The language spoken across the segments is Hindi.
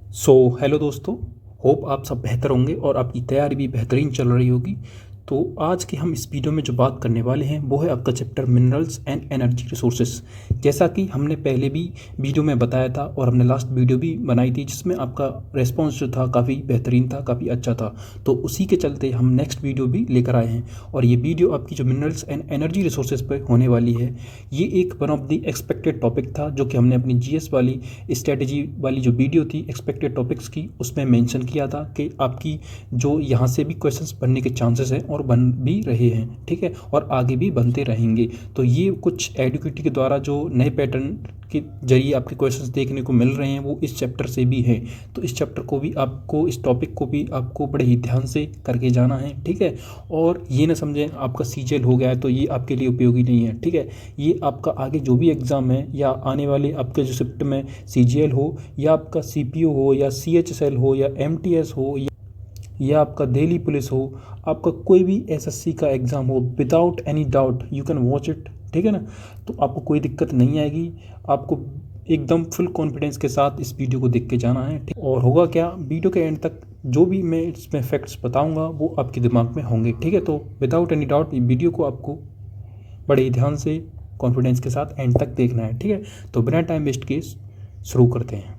हेलो दोस्तों। होप आप सब बेहतर होंगे और आपकी तैयारी भी बेहतरीन चल रही होगी। तो आज के हम इस वीडियो में जो बात करने वाले हैं वो है आपका chapter minerals and energy resources. जैसा कि हमने पहले भी वीडियो में बताया था और हमने लास्ट वीडियो भी बनाई थी जिसमें आपका रेस्पॉन्स जो था काफ़ी बेहतरीन था, काफ़ी अच्छा था। तो उसी के चलते हम नेक्स्ट वीडियो भी लेकर आए हैं और ये वीडियो आपकी जो मिनरल्स एंड एनर्जी रिसोर्सेज पर होने वाली है, ये एक one of the expected topic था जो कि हमने अपनी जीएस वाली स्ट्रेटजी वाली जो वीडियो थी एक्सपेक्टेड टॉपिक्स की उसमें मेंशन किया था कि आपकी जो यहाँ से भी क्वेश्चंस बनने के चांसेस हैं और बन भी रहे हैं, ठीक है, और आगे भी बनते रहेंगे। तो ये कुछ एडुकेटी के द्वारा जो नए पैटर्न के जरिए आपके क्वेश्चंस देखने को मिल रहे हैं वो इस चैप्टर से भी है। तो इस चैप्टर को भी आपको, इस टॉपिक को भी आपको बड़े ही ध्यान से करके जाना है, ठीक है। और ये ना समझें आपका सीजीएल हो गया है तो ये आपके लिए उपयोगी नहीं है, ठीक है। ये आपका आगे जो भी एग्ज़ाम है या आने वाले आपके जो शिफ्ट में सीजीएल हो या आपका सीपीओ हो या सीएचएसएल हो या एमटीएस हो या आपका दिल्ली पुलिस हो, आपका कोई भी एसएससी का एग्ज़ाम हो, without any doubt you can watch it, ठीक है ना। तो आपको कोई दिक्कत नहीं आएगी, आपको एकदम फुल कॉन्फिडेंस के साथ इस वीडियो को देख के जाना है, ठीक। और होगा क्या, वीडियो के एंड तक जो भी मैं इसमें फैक्ट्स बताऊंगा वो आपके दिमाग में होंगे, ठीक है। तो विदाउट एनी डाउट ये वीडियो को आपको बड़े ही ध्यान से कॉन्फिडेंस के साथ एंड तक देखना है, ठीक है। तो बिना टाइम वेस्ट किए शुरू करते हैं।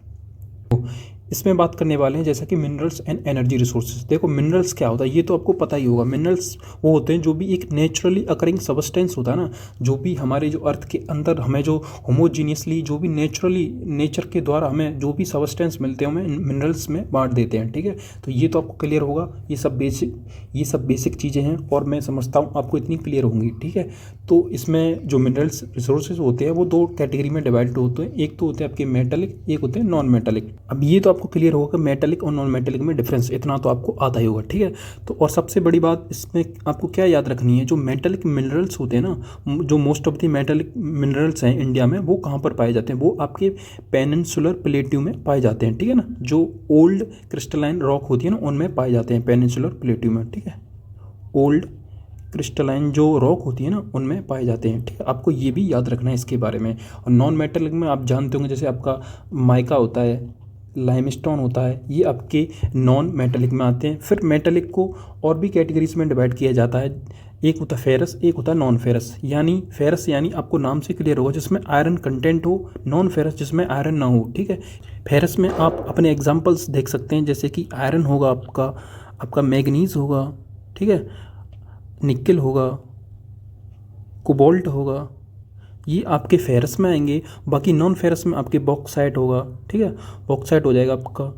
तो इसमें बात करने वाले हैं जैसा कि मिनरल्स एंड एनर्जी रिसोर्सेज। देखो मिनरल्स क्या होता है ये तो आपको पता ही होगा। मिनरल्स वो होते हैं जो भी एक नेचुरली अकरिंग सबस्टेंस होता है ना, जो भी हमारे जो अर्थ के अंदर हमें जो होमोजीनियसली जो भी नेचुरली नेचर के द्वारा हमें जो भी सबस्टेंस मिलते हैं हमें मिनरल्स में बांट देते हैं, ठीक है। तो ये तो आपको क्लियर होगा, ये सब बेसिक चीज़ें हैं और मैं समझता हूँ आपको इतनी क्लियर होंगी, ठीक है। तो इसमें जो मिनरल्स रिसोर्सेज होते हैं वो दो कैटेगरी में डिवाइड होते हैं। एक तो होते हैं आपके मेटालिक, एक होते हैं नॉन मेटालिक। अब ये तो आपको क्लियर होगा कि मेटालिक और नॉन मेटालिक में डिफरेंस, इतना तो आपको आता ही होगा, ठीक है। तो और सबसे बड़ी बात इसमें आपको क्या याद रखनी है, जो मेटालिक मिनरल्स होते हैं ना, जो most of the metallic minerals हैं इंडिया में, वो कहाँ पर पाए जाते हैं, वो आपके पेनिनसुलर प्लेट्यू में पाए जाते हैं, ठीक है ना। जो ओल्ड क्रिस्टलाइन रॉक होती है ना उनमें पाए जाते हैं पेनिनसुलर प्लेट्यू में, ठीक है। ओल्ड क्रिस्टलाइन जो रॉक होती है ना उनमें पाए जाते हैं, ठीक है। आपको ये भी याद रखना है इसके बारे में। और नॉन मेटालिक में आप जानते होंगे जैसे आपका माइका होता है, लाइमस्टोन होता है, ये आपके नॉन मेटालिक में आते हैं। फिर मेटालिक को और भी कैटेगरीज में डिवाइड किया जाता है। एक होता है फेरस, एक होता है नॉन फेरस। यानी फेरस यानी आपको नाम से क्लियर होगा जिसमें आयरन कंटेंट हो, नॉन फेरस जिसमें आयरन ना हो, ठीक है। फेरस में आप अपने एग्जांपल्स देख सकते हैं जैसे कि आयरन होगा, आपका मैग्नीज होगा, ठीक है, निकल होगा, कोबाल्ट होगा, ये आपके फेरस में आएंगे। बाकी नॉन फेरस में आपके बॉक्साइट होगा, ठीक है, बॉक्साइट हो जाएगा आपका,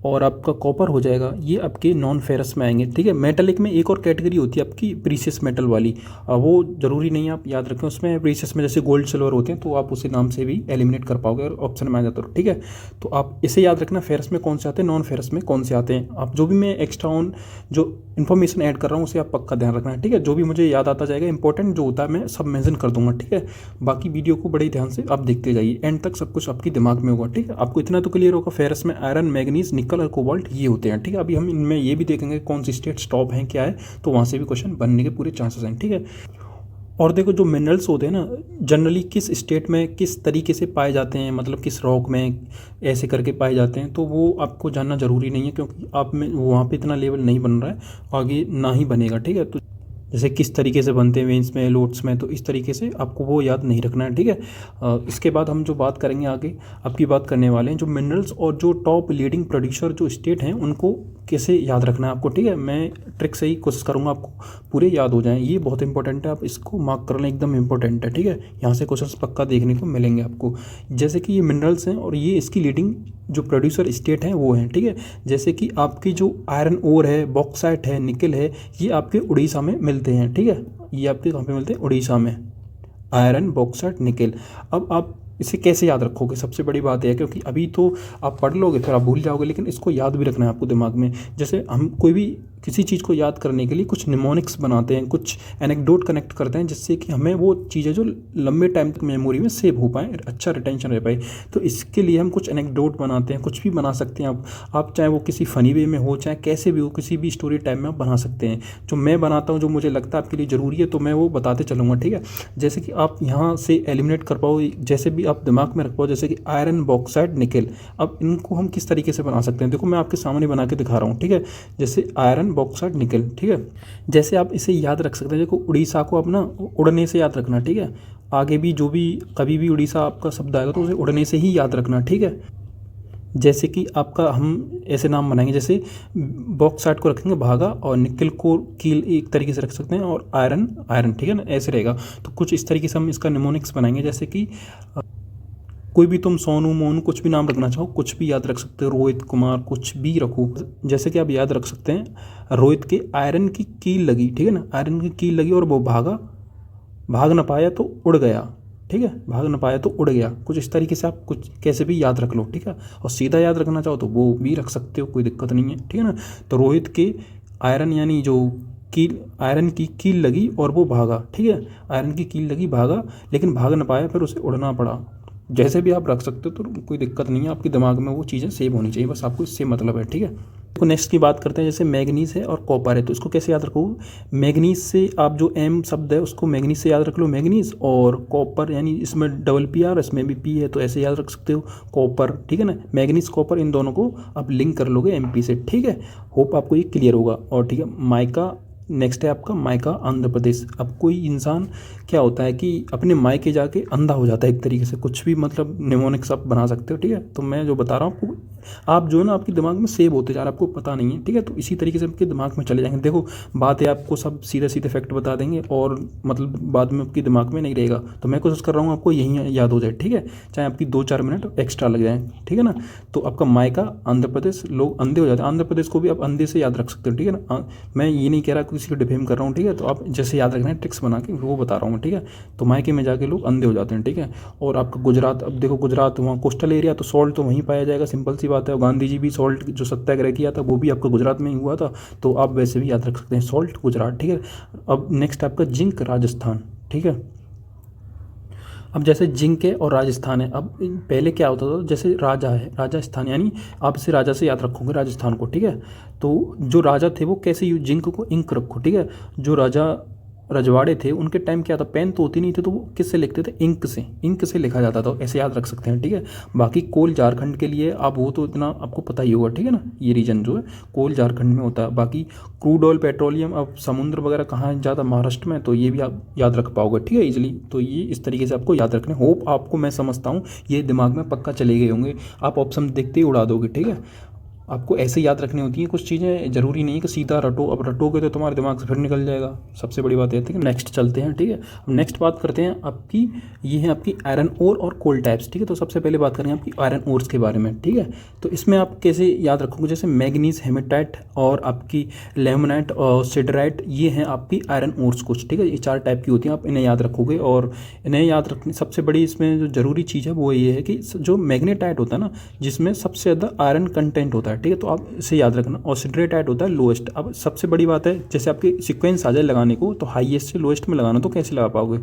और आपका कॉपर हो जाएगा, ये आपके नॉन फेरस में आएंगे, ठीक है। मेटलिक में एक और कैटेगरी होती है आपकी प्रीशियस मेटल वाली, वो ज़रूरी नहीं है आप याद रखें। उसमें प्रीशियस में जैसे गोल्ड सिल्वर होते हैं तो आप उसी नाम से भी एलिमिनेट कर पाओगे और ऑप्शन में आ जाता है, ठीक है। तो आप इसे याद रखना, फेरस में कौन से आते हैं, नॉन फेरस में कौन से आते हैं। आप जो भी मैं एक्स्ट्रा ऑन जो इन्फॉर्मेशन ऐड कर रहा हूँ उसे आप पक्का ध्यान रखना है, ठीक है। जो भी मुझे याद आता जाएगा इंपॉर्टेंट जो होता है मैं सब मेंशन कर दूंगा, ठीक है। बाकी वीडियो को बड़े ध्यान से आप देखते जाइए, एंड तक सब कुछ आपके दिमाग में होगा, ठीक है। आपको इतना तो क्लियर होगा फेरस में आयरन, मैग्नीज, निकल और कोबाल्ट ये होते हैं, ठीक है। अभी हम इनमें ये भी देखेंगे कौन सी स्टेट स्टॉप हैं क्या है, तो वहाँ से भी क्वेश्चन बनने के पूरे चांसेस हैं, ठीक है। और देखो जो मिनरल्स होते हैं ना जनरली किस स्टेट में किस तरीके से पाए जाते हैं, मतलब किस रॉक में ऐसे करके पाए जाते हैं, तो वो आपको जानना ज़रूरी नहीं है क्योंकि आप में वहाँ पे इतना लेवल नहीं बन रहा है, आगे ना ही बनेगा, ठीक है। तो जैसे किस तरीके से बनते हैं वेंस में, लोड्स में, तो इस तरीके से आपको वो याद नहीं रखना है, ठीक है। इसके बाद हम जो बात करेंगे आगे आपकी बात करने वाले हैं जो मिनरल्स और जो टॉप लीडिंग प्रोड्यूसर जो स्टेट हैं उनको कैसे याद रखना है आपको, ठीक है। मैं ट्रिक से ही कोशिश करूँगा आपको पूरे याद हो जाएं, ये बहुत इंपॉर्टेंट है, आप इसको मार्क कर लें, एकदम इंपॉर्टेंट है, ठीक है। यहाँ से क्वेश्चन पक्का देखने को मिलेंगे आपको। जैसे कि ये मिनरल्स हैं और ये इसकी लीडिंग जो प्रोड्यूसर स्टेट हैं वो हैं, ठीक है। जैसे कि आपकी जो आयरन ओर है, बॉक्साइट है, निकल है, ये आपके उड़ीसा में मिलते हैं, ठीक है। ये आपके कहाँ पे मिलते हैं, उड़ीसा में, आयरन, बॉक्साइट, निकल। अब आप इसे कैसे याद रखोगे, सबसे बड़ी बात है क्योंकि अभी तो आप पढ़ लोगे फिर आप भूल जाओगे, लेकिन इसको याद भी रखना है आपको दिमाग में। जैसे हम कोई भी किसी चीज़ को याद करने के लिए कुछ निमोनिक्स बनाते हैं, कुछ एनेक्डोट कनेक्ट करते हैं, जिससे कि हमें वो चीज़ें जो लंबे टाइम तक मेमोरी में सेव हो पाएँ, अच्छा रिटेंशन रह पाए। तो इसके लिए हम कुछ एनेक्डोट बनाते हैं, कुछ भी बना सकते हैं आप चाहे वो किसी फ़नी वे में हो, चाहे कैसे भी हो, किसी भी स्टोरी टाइम में आप बना सकते हैं। जो मैं बनाता हूँ, जो मुझे लगता है आपके लिए ज़रूरी है, तो मैं वो बताते चलूँगा, ठीक है। जैसे कि आप यहाँ से एलिमिनेट कर पाओ, जैसे भी आप दिमाग में रख पाओ, जैसे कि आयरन, बॉक्साइट, निकेल। अब इनको हम किस तरीके से बना सकते हैं, देखो मैं आपके सामने बना के दिखा रहा हूँ, ठीक है। जैसे आयरन, बॉक्साइट, निकेल, ठीक है। जैसे आप इसे याद रख सकते हैं, देखो उड़ीसा को अपना उड़ने से याद रखना, ठीक है। आगे भी जो भी कभी भी उड़ीसा आपका शब्द आएगा तो उसे उड़ने से ही याद रखना, ठीक है। जैसे कि आपका हम ऐसे नाम बनाएंगे, जैसे बॉक्साइट को रखेंगे भागा और निकल को कील एक तरीके से रख सकते हैं, और आयरन आयरन, ठीक है ना, ऐसे रहेगा। तो कुछ इस तरीके से हम इसका निमोनिक्स बनाएंगे। जैसे कि कोई भी तुम सोनू मोनू कुछ भी नाम रखना चाहो, कुछ भी याद रख सकते हो, रोहित कुमार, कुछ भी रखो। जैसे कि आप याद रख सकते हैं रोहित के आयरन की कील लगी, ठीक है ना, आयरन की कील लगी और वो भागा, भाग ना पाया तो उड़ गया, ठीक है, भाग ना पाया तो उड़ गया। कुछ इस तरीके से आप कुछ कैसे भी याद रख लो, ठीक है। और सीधा याद रखना चाहो तो वो भी रख सकते हो, कोई दिक्कत नहीं है, ठीक है ना। तो रोहित के आयरन यानी जो कील, आयरन की कील लगी और वो भागा, ठीक है, आयरन की कील लगी, भागा, लेकिन भाग ना पाया, फिर उसे उड़ना पड़ा। जैसे भी आप रख सकते हो, तो कोई दिक्कत नहीं है, आपके दिमाग में वो चीज़ें सेव होनी चाहिए, बस आपको इससे मतलब है, ठीक है। तो नेक्स्ट की बात करते हैं, जैसे मैग्नीज है और कॉपर है, तो इसको कैसे याद रखो। मैग्नीज से आप जो एम शब्द है उसको मैग्नीज से याद रख लो, मैग्नीज। और कॉपर यानी इसमें डबल पी आर, इसमें भी पी है, तो ऐसे याद रख सकते हो कॉपर, ठीक है ना। मैग्नीज, कॉपर, इन दोनों को आप लिंक कर लोगे एमपी से, ठीक है। होप आपको ये क्लियर होगा। और ठीक है, माइका नेक्स्ट है आपका मायका, आंध्र प्रदेश। अब कोई इंसान क्या होता है कि अपने मायके जाके अंधा हो जाता है एक तरीके से, कुछ भी मतलब निमोनिक्स आप बना सकते हो, ठीक है। तो मैं जो बता रहा हूँ आपको, आप जो है ना आपके दिमाग में सेव होते जा रहा है, आपको पता नहीं है, ठीक है। तो इसी तरीके से आपके दिमाग में चले जाएंगे। देखो बात है, आपको सब सीधे सीधे फैक्ट बता देंगे और मतलब बाद में आपके दिमाग में नहीं रहेगा। तो मैं कोशिश कर रहा हूँ आपको यही याद हो जाए, ठीक है, चाहे आपकी 2-4 मिनट एक्स्ट्रा लग जाए, ठीक है ना। तो आपका मायका आंध्र प्रदेश, लोग अंधे हो जाते हैं, आंध्र प्रदेश को भी आप अंधे से याद रख सकते हो, ठीक है ना। मैं ये नहीं कह रहा किसी को डिफेम कर रहा हूँ, ठीक है। तो आप जैसे याद रखना है ट्रिक्स बना के वो बता रहा हूँ, ठीक है। तो मायके में जाके लोग अंधे हो जाते हैं, ठीक है। और आपका गुजरात, अब देखो गुजरात वहाँ कोस्टल एरिया, तो सॉल्ट तो वहीं पाया जाएगा, सिंपल सी बात है। और गांधी जी भी सॉल्ट जो सत्याग्रह किया था वो भी आपका गुजरात में ही हुआ था, तो आप वैसे भी याद रख सकते हैं सॉल्ट गुजरात, ठीक है। अब नेक्स्ट आपका जिंक, राजस्थान, ठीक है। अब जैसे जिंक है और राजस्थान है, अब पहले क्या होता था, जैसे राजा है राजस्थान, यानी आप इसे राजा से याद रखोगे राजस्थान को, ठीक है। तो जो राजा थे वो कैसे, जिंक को इंक रखो, ठीक है। जो राजा रजवाड़े थे उनके टाइम क्या था, पेन तो होती नहीं थी, तो वो किससे लिखते थे, इंक से लिखा जाता था, ऐसे याद रख सकते हैं, ठीक है। बाकी कोल झारखंड के लिए, आप वो तो इतना आपको पता ही होगा, ठीक है ना। ये रीजन जो है कोल झारखंड में होता है। बाकी क्रूड ऑयल, पेट्रोलियम, अब समुद्र वगैरह कहाँ है ज़्यादा, महाराष्ट्र में, तो ये भी आप याद रख पाओगे, ठीक है, इजीली। तो ये इस तरीके से आपको याद रखने, होप आपको मैं समझता हूँ ये दिमाग में पक्का चले गए होंगे, आप ऑप्शन देखते ही उड़ा दोगे, ठीक है। आपको ऐसे याद रखनी होती है कुछ चीज़ें, ज़रूरी नहीं है कि सीधा रटो, अब रटोगे तो तुम्हारे दिमाग से फिर निकल जाएगा, सबसे बड़ी बात है, ठीक है। नेक्स्ट चलते हैं, ठीक है। अब नेक्स्ट बात करते हैं आपकी, ये है आपकी आयरन ओर और कोल टाइप्स, ठीक है। तो सबसे पहले बात करेंगे आपकी आयरन ओर्स के बारे में, ठीक है। तो इसमें आप कैसे याद रखोगे, जैसे मैग्नीज, हेमेटाइट और आपकी लेमोनाइट और सिडराइट, ये हैं आपकी आयरन ओर्स कुछ, ठीक है। ये 4 टाइप की होती हैं, आप इन्हें याद रखोगे। और इन्हें याद रखने सबसे बड़ी इसमें जो ज़रूरी चीज़ है वो ये है कि जो मैग्नेटाइट होता है ना, जिसमें सबसे ज़्यादा आयरन कंटेंट होता है, ठीक है, तो आप इसे याद रखना। और सिडरेटाइट होता है लोएस्ट। अब सबसे बड़ी बात है, जैसे आपके सीक्वेंस आ जाए लगाने को, तो हाईएस्ट से लोएस्ट में लगाना, तो कैसे लगा पाओगे,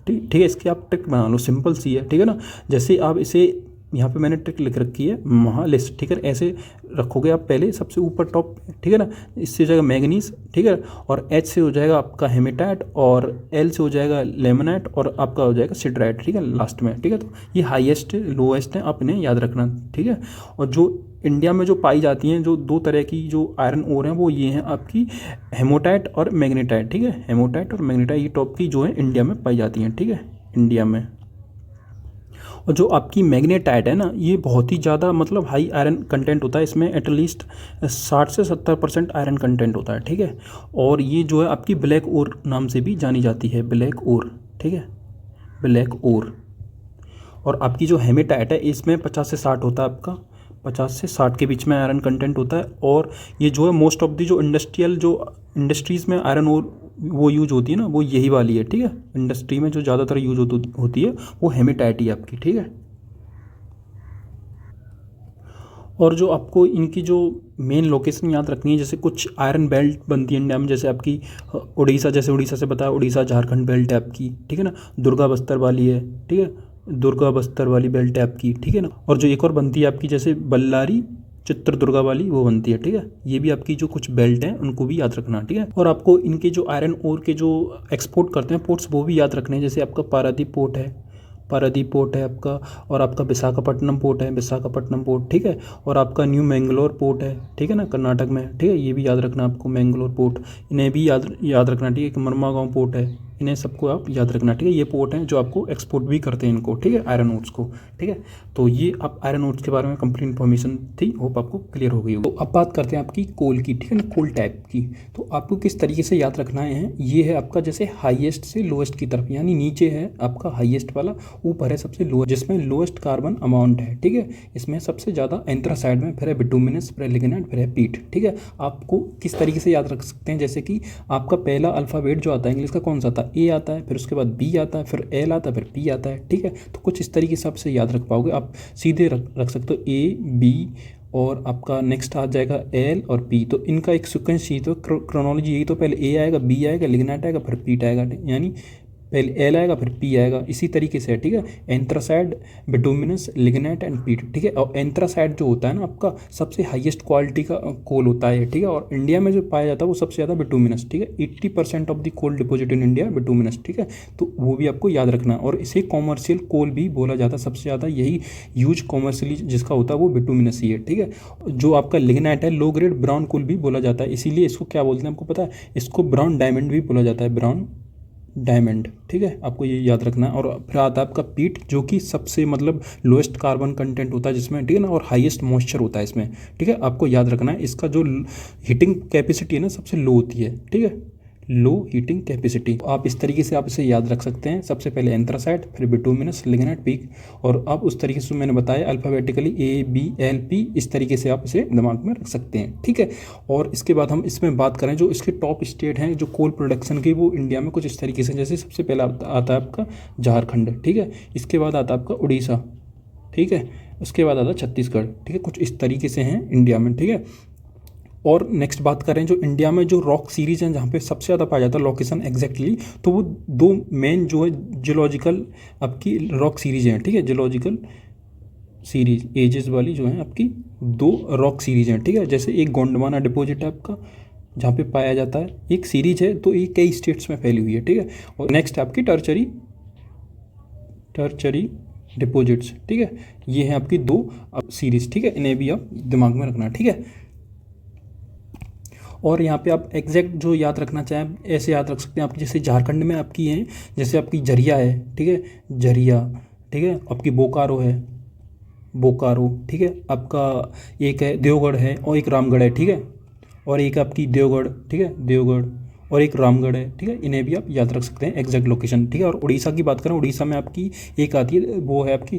ठीक है। इसकी आप ट्रिक बना लो, सिंपल सी है, ठीक है ना। जैसे आप इसे, यहाँ पे मैंने ट्रिक लिख रखी है महालिस्ट, ठीक है, ऐसे रखोगे आप पहले सबसे ऊपर टॉप, ठीक है ना। इससे हो जाएगा मैग्नीज, ठीक है, और एच से हो जाएगा आपका हेमेटाइट, और एल से हो जाएगा लेमोनाइट, और आपका हो जाएगा सिडराइट, ठीक है, लास्ट में, ठीक है। तो ये हाईएस्ट लोएस्ट है, आप इन्हें याद रखना, ठीक है। और जो इंडिया में जो पाई जाती हैं, जो 2 तरह की जो आयरन ओर हैं, वो ये हैं आपकी हेमोटाइट और मैग्नेटाइट, ठीक है। हेमोटाइट और मैग्नेटाइट ये टॉप की जो है इंडिया में पाई जाती हैं, ठीक है, इंडिया में। और जो आपकी मैग्नेटाइट है ना, ये बहुत ही ज़्यादा मतलब हाई आयरन कंटेंट होता है, इसमें एटलीस्ट 60 से 70% आयरन कंटेंट होता है, ठीक है। और ये जो है आपकी ब्लैक ओर नाम से भी जानी जाती है, ब्लैक ओर, ठीक है, ब्लैक ओर। और आपकी जो हेमेटाइट है इसमें 50 से 60 होता है आपका, 50 से 60 के बीच में आयरन कंटेंट होता है। और ये जो है मोस्ट ऑफ दी जो इंडस्ट्रीज़ में आयरन ओर वो यूज होती है ना, वो यही वाली है, ठीक है। इंडस्ट्री में जो ज़्यादातर यूज होती है वो हेमेटाइट ही आपकी, ठीक है। और जो आपको इनकी जो मेन लोकेशन याद रखनी है, जैसे कुछ आयरन बेल्ट बनती है इंडिया में, जैसे आपकी उड़ीसा, जैसे उड़ीसा से बताया, उड़ीसा झारखंड बेल्ट है आपकी, ठीक है ना। दुर्गा बस्तर वाली है, ठीक है, दुर्गा बस्तर वाली बेल्ट है आपकी, ठीक है ना। और जो एक और बनती है आपकी जैसे बल्लारी चित्रदुर्गा वाली, वो बनती है, ठीक है। ये भी आपकी जो कुछ बेल्ट हैं उनको भी याद रखना, ठीक है। और आपको इनके जो आयरन ओर के जो एक्सपोर्ट करते हैं पोर्ट्स, वो भी याद रखने हैं। जैसे आपका पारादीप पोर्ट है, पारादीप पोर्ट है आपका, और आपका विशाखापट्टनम पोर्ट है, विशाखापट्टनम पोर्ट, ठीक है। और आपका न्यू मैंगलोर पोर्ट है, ठीक है ना, कर्नाटक में, ठीक है। ये भी याद रखना आपको, मैंगलोर पोर्ट, इन्हें भी याद रखना, ठीक है। कि मरमागांव पोर्ट है, इन्हें सबको आप याद रखना, ठीक है। ये पोर्ट हैं जो आपको एक्सपोर्ट भी करते हैं इनको, ठीक है, आयरन ओर्स को, ठीक है। तो ये आप आयरन ओर्स के बारे में कंप्लीट इन्फॉर्मेशन थी, होप आपको क्लियर हो गई हो। तो अब बात करते हैं आपकी कोल की, ठीक है ना, कोल टाइप की। तो आपको किस तरीके से याद रखना है, ये है आपका जैसे हाईएस्ट से लोएस्ट की तरफ, यानी नीचे है आपका हाईएस्ट वाला, ऊपर है सबसे लोएस्ट, जिसमें लोएस्ट कार्बन अमाउंट है, ठीक है। इसमें सबसे ज़्यादा एंथ्रासाइड में, फिर है बिटुमिनस, फिर है लिग्नाइट, फिर है पीट, ठीक है। आपको किस तरीके से याद रख सकते हैं, जैसे कि आपका पहला अल्फ़ाबेट जो आता है इंग्लिश का कौन सा आता है, ए आता है, फिर उसके बाद बी आता है, फिर एल आता है, फिर पी आता है, ठीक है। तो कुछ इस तरीके से आपसे याद रख पाओगे, आप सीधे रख सकते हो ए बी, और आपका नेक्स्ट आ जाएगा एल और पी। तो इनका एक सीक्वेंस ही तो क्रोनोलॉजी यही, तो पहले ए आएगा, बी आएगा, लिग्नाइट आएगा, फिर पीट आएगा, यानी पहले एल आएगा फिर पी आएगा, इसी तरीके से है, ठीक है। एंथ्रासाइड, बिटुमिनस, लिग्नाइट एंड पीट, ठीक है। और एंथ्रासाइड जो होता है ना आपका सबसे हाईएस्ट क्वालिटी का कोल होता है, ठीक है। और इंडिया में जो पाया जाता है वो सबसे ज़्यादा बिटुमिनस, ठीक है। 80% of the coal deposit in India bituminous, ठीक है। तो वो भी आपको याद रखना। और इसे कॉमर्शियल कोल भी बोला जाता है, सबसे ज़्यादा यही यूज कॉमर्शियली जिसका होता है वो बिटुमिनस ही है, ठीक है। जो आपका लिग्नाइट है, लो ग्रेड ब्राउन कोल भी बोला जाता है, इसीलिए इसको क्या बोलते हैं आपको पता है, इसको ब्राउन डायमंड भी बोला जाता है, ब्राउन डायमंड, ठीक है। आपको ये याद रखना है। और फिर आता है आपका पीट, जो कि सबसे मतलब लोएस्ट कार्बन कंटेंट होता है जिसमें, ठीक है ना, और हाईएस्ट मॉइस्चर होता है इसमें, ठीक है। आपको याद रखना है इसका जो हीटिंग कैपेसिटी है ना सबसे लो होती है, ठीक है, लो हीटिंग कैपेसिटी। आप इस तरीके से आप इसे याद रख सकते हैं, सबसे पहले एंथ्रासाइड, फिर बिटुमिनस, लिग्नाइट, पीक, और आप उस तरीके से मैंने बताया alphabetically A B L P, इस तरीके से आप इसे दिमाग में रख सकते हैं, ठीक है। और इसके बाद हम इसमें बात करें जो इसके टॉप स्टेट हैं जो कोल प्रोडक्शन की, वो इंडिया में कुछ इस तरीके से, जैसे सबसे पहला आता है आपका झारखंड, ठीक है। इसके बाद आता है आपका उड़ीसा, ठीक है। उसके बाद आता है छत्तीसगढ़, ठीक है। कुछ इस तरीके से हैं इंडिया में, ठीक है। और नेक्स्ट बात करें जो इंडिया में जो रॉक सीरीज हैं जहाँ पे सबसे ज़्यादा पाया जाता है लोकेशन एग्जैक्टली, तो वो दो मेन जो है जियोलॉजिकल आपकी रॉक सीरीज हैं, ठीक है। जियोलॉजिकल सीरीज एजेस वाली जो है आपकी दो रॉक सीरीज हैं, ठीक है। जैसे एक गोंडवाना डिपॉजिट है आपका जहाँ पे पाया जाता है, एक सीरीज है, तो ये कई स्टेट्स में फैली हुई है, ठीक है। और नेक्स्ट आपकी टर्चरी डिपॉजिट्स, ठीक है। ये हैं आपकी दो सीरीज, ठीक है। इन्हें भी आप दिमाग में रखना, ठीक है। और यहाँ पे आप एग्जैक्ट जो याद रखना चाहें ऐसे याद रख सकते हैं आप, जैसे झारखंड में आपकी हैं, जैसे आपकी झरिया है, ठीक है, झरिया, ठीक है। आपकी बोकारो है, बोकारो, ठीक है। आपका एक है देवगढ़ है, और एक रामगढ़ है, ठीक है। और एक आपकी देवगढ़, ठीक है, देवगढ़, और एक रामगढ़ है, ठीक है। इन्हें भी आप याद रख सकते हैं एग्जैक्ट लोकेशन, ठीक है। और उड़ीसा की बात करें, उड़ीसा में आपकी एक आती है, वो है आपकी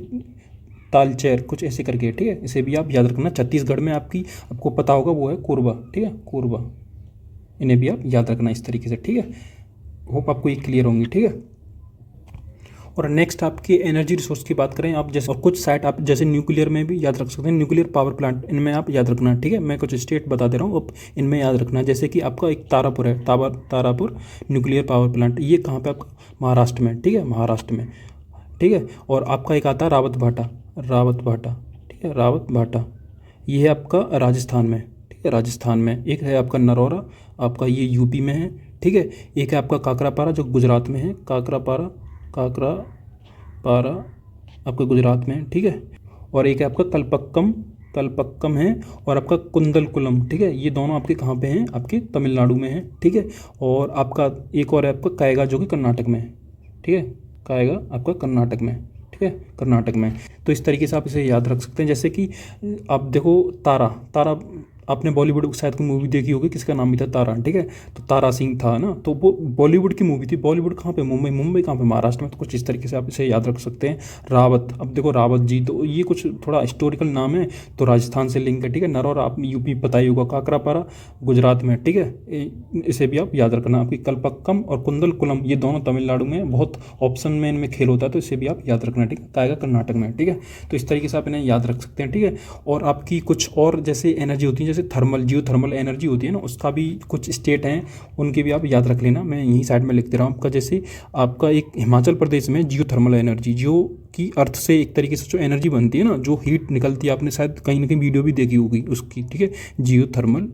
तालचेर, कुछ ऐसे करके, ठीक है। इसे भी आप याद रखना। छत्तीसगढ़ में आपकी, आपको पता होगा, वो है कोरबा, ठीक है, कोरबा। इन्हें भी आप याद रखना इस तरीके से, ठीक है। होप आपको ये क्लियर होंगी, ठीक है। और नेक्स्ट आपके एनर्जी रिसोर्स की बात करें आप, जैसे और कुछ साइट आप जैसे न्यूक्लियर में भी याद रख सकते हैं, न्यूक्लियर पावर प्लांट, इनमें आप याद रखना, ठीक है। मैं कुछ स्टेट बता दे रहा हूँ, अब इनमें याद रखना। जैसे कि आपका एक तारापुर है, तारापुर न्यूक्लियर पावर प्लांट, ये कहाँ पे आपका, महाराष्ट्र में, ठीक है, महाराष्ट्र में, ठीक है। और आपका एक आता है रावत भाटा, ठीक है, रावत भाटा, ये है आपका राजस्थान में, ठीक है, राजस्थान में। एक है आपका नरौरा, आपका ये यूपी में है, ठीक है। एक है आपका काकरापारा जो गुजरात में है, काकरापारा आपका गुजरात में है, ठीक है। और एक है आपका कलपक्कम है, और आपका कुंदलकुलम, ठीक है। ये दोनों आपके कहाँ पे हैं, आपके तमिलनाडु में है, ठीक है। और आपका एक और है आपका कायगा जो कि कर्नाटक में है, ठीक है, कायगा आपका कर्नाटक में, ठीक है, कर्नाटक में। तो इस तरीके से आप इसे याद रख सकते हैं। जैसे कि आप देखो तारा आपने बॉलीवुड शायद कोई मूवी देखी होगी, किसका नाम भी था तारा, ठीक है, तो तारा सिंह था ना, तो वो बॉलीवुड की मूवी थी। बॉलीवुड कहाँ पे, मुंबई, मुंबई कहाँ पे, महाराष्ट्र में। तो कुछ इस तरीके से आप इसे याद रख सकते हैं। रावत, अब देखो रावत जी, तो ये कुछ थोड़ा हिस्टोरिकल नाम है, तो राजस्थान से लिंक है, ठीक है। नरौर आप यूपी पता ही होगा, काकरापारा गुजरात में, ठीक है, इसे भी आप याद रखना। आपकी कल्पक्कम और कुंदल कुलम ये दोनों तमिलनाडु में, बहुत ऑप्शन में इनमें खेल होता है, तो इसे भी आप याद रखना, ठीक है। कायगा कर्नाटक में, ठीक है। तो इस तरीके से आप इन्हें याद रख सकते हैं, ठीक है। और आपकी कुछ और जैसे एनर्जी होती है, जैसे थर्मल, जियो थर्मल एनर्जी होती है ना, उसका भी कुछ स्टेट हैं, उनके भी आप याद रख लेना। मैं यहीं साइड में लिख दे रहा हूँ आपका। जैसे आपका एक हिमाचल प्रदेश में जियो थर्मल एनर्जी, जियो की अर्थ से एक तरीके से जो एनर्जी बनती है ना, जो हीट निकलती है, आपने शायद कहीं ना कहीं वीडियो भी देखी होगी उसकी, ठीक है, जियो थर्मल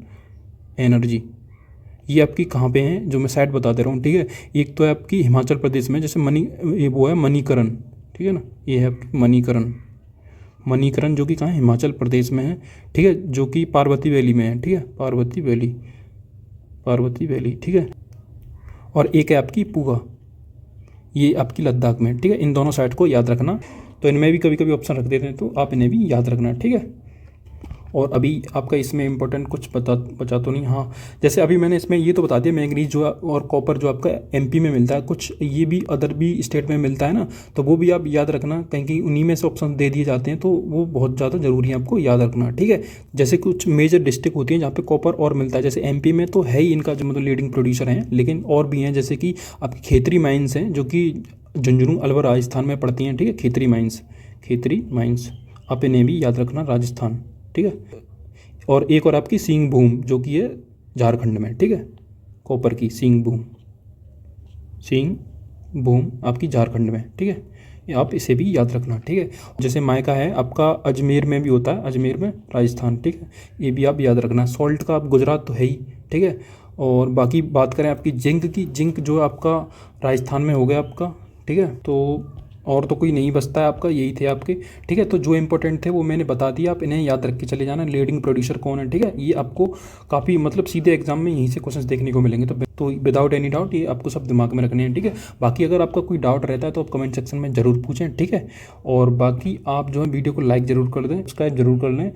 एनर्जी। ये आपकी कहाँ पे है, जो मैं साइड बता दे रहा हूँ, ठीक है। एक तो है आपकी हिमाचल प्रदेश में, जैसे ये वो है मणिकरण, ठीक है ना, ये है आपकी मणिकरण, मणिकरण जो कि कहाँ है, हिमाचल प्रदेश में है, ठीक है, जो कि पार्वती वैली में है, ठीक है, पार्वती वैली, पार्वती वैली, ठीक है। और एक है आपकी पूगा, ये आपकी लद्दाख में, ठीक है। इन दोनों साइड को याद रखना। तो इनमें भी कभी कभी ऑप्शन रख देते हैं, तो आप इन्हें भी याद रखना, ठीक है। और अभी आपका इसमें इंपॉर्टेंट कुछ बचा तो नहीं, हाँ, जैसे अभी मैंने इसमें ये तो बता दिया, मैंगनीज जो और कॉपर जो आपका एमपी में मिलता है, कुछ ये भी अदर भी स्टेट में मिलता है ना, तो वो भी आप याद रखना, कहीं कहीं उन्हीं में से ऑप्शन दे दिए जाते हैं, तो वो बहुत ज़्यादा ज़रूरी है आपको याद रखना, ठीक है। जैसे कुछ मेजर डिस्ट्रिक्ट होती हैं जहाँ पे कॉपर और मिलता है, जैसे एमपी में तो है ही इनका जो मतलब लीडिंग प्रोड्यूसर हैं, लेकिन और भी हैं, जैसे कि आपकी खेतरी माइंस हैं, जो कि झुंझुनू अलवर राजस्थान में पड़ती हैं, ठीक है, खेतरी माइंस, खेतरी माइंस, आप इन्हें भी याद रखना, राजस्थान, ठीक है। और एक और आपकी सिंह भूम, जो कि है झारखंड में, ठीक है, कॉपर की सिंह भूम, सिंह भूम आपकी झारखंड में, ठीक है, ये आप इसे भी याद रखना, ठीक है। जैसे मायका है आपका अजमेर में भी होता है, अजमेर में राजस्थान, ठीक है, ये भी आप याद रखना। सॉल्ट का आप गुजरात तो है ही, ठीक है। और बाकी बात करें आपकी जिंक की, जिंक जो आपका राजस्थान में हो गया आपका, ठीक है। तो और तो कोई नहीं बचता है आपका, यही थे आपके, ठीक है। तो जो इंपॉर्टेंट थे वो मैंने बता दिया, आप इन्हें याद रख के चले जाना। लीडिंग प्रोड्यूसर कौन है, ठीक है, ये आपको काफ़ी मतलब सीधे एग्जाम में यहीं से क्वेश्चंस देखने को मिलेंगे, तो विदाउट एनी डाउट ये आपको सब दिमाग में रखने हैं, ठीक है। बाकी अगर आपका कोई डाउट रहता है तो आप कमेंट सेक्शन में ज़रूर पूछें, ठीक है। और बाकी आप जो है वीडियो को लाइक ज़रूर कर दें, सब्सक्राइब जरूर कर लें।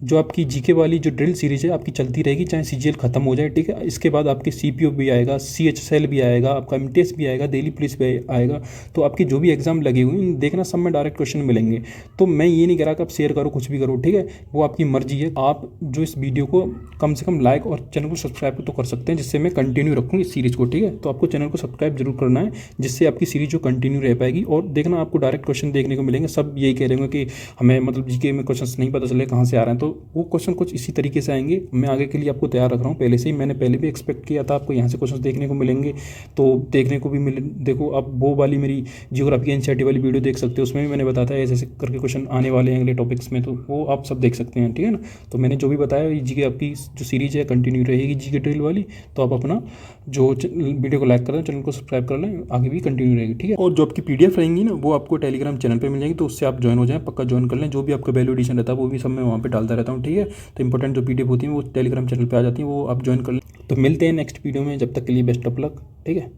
जो आपकी जीके वाली जो ड्रिल सीरीज़ है आपकी चलती रहेगी, चाहे सीजीएल खत्म हो जाए, ठीक है। इसके बाद आपकी सीपीओ भी आएगा, सीएचएसएल भी आएगा, आपका एमटीएस भी आएगा, दिल्ली पुलिस भी आएगा। तो आपकी जो भी एग्जाम लगे हुए हैं देखना, सब में डायरेक्ट क्वेश्चन मिलेंगे। तो मैं ये नहीं कह रहा कि आप शेयर करो, कुछ भी करो, ठीक है, वो आपकी मर्जी है। आप जो इस वीडियो को कम से कम लाइक और चैनल को सब्सक्राइब तो कर सकते हैं, जिससे मैं कंटिन्यू रखूँ इस सीरीज़ को, ठीक है। तो आपको चैनल को सब्सक्राइब जरूर करना है, जिससे आपकी सीरीज जो कंटिन्यू रह पाएगी। और देखना आपको डायरेक्ट क्वेश्चन देखने को मिलेंगे। सब यही कह रहे होंगे कि हमें मतलब जीके में क्वेश्चन नहीं पता चले कहाँ से आ रहे हैं, तो वो क्वेश्चन कुछ इसी तरीके से आएंगे। मैं आगे के लिए आपको तैयार रख रहा हूँ पहले से ही, मैंने पहले भी एक्सपेक्ट किया था आपको यहाँ से क्वेश्चन देखने को मिलेंगे, तो देखने को भी मिले। देखो आप वो वाली मेरी जियोग्राफी एनसीईआरटी वाली वीडियो देख सकते हो, उसमें भी मैंने बताया था ऐसे ऐसे करके क्वेश्चन आने वाले हैं अगले टॉपिक्स में, तो वो आप सब देख सकते हैं, ठीक है ना। तो मैंने जो भी बताया जीके आपकी जो सीरीज है कंटिन्यू रहेगी, जीके ड्रिल वाली। तो आप अपना जो वीडियो को लाइक कर दें, चैनल को सब्सक्राइब कर लें, आगे भी कंटिन्यू रहेगी, ठीक है। और जो आपकी पीडीएफ रहेंगी ना, वो आपको टेलीग्राम चैनल पर मिल जाएगी, तो उससे आप ज्वाइन हो जाएं, पक्का ज्वाइन कर लें। जो भी आपका वैल्यू एडिशन रहता है वो भी सब मैं वहाँ पर डालता रहता हूँ, ठीक है। तो इंपॉर्टेंट जो पीडीएफ होती है वो टेलीग्राम चैनल पे आ जाती है, वो आप ज्वाइन कर लें। तो मिलते हैं नेक्स्ट वीडियो में, जब तक के लिए बेस्ट ऑफ लक, ठीक है।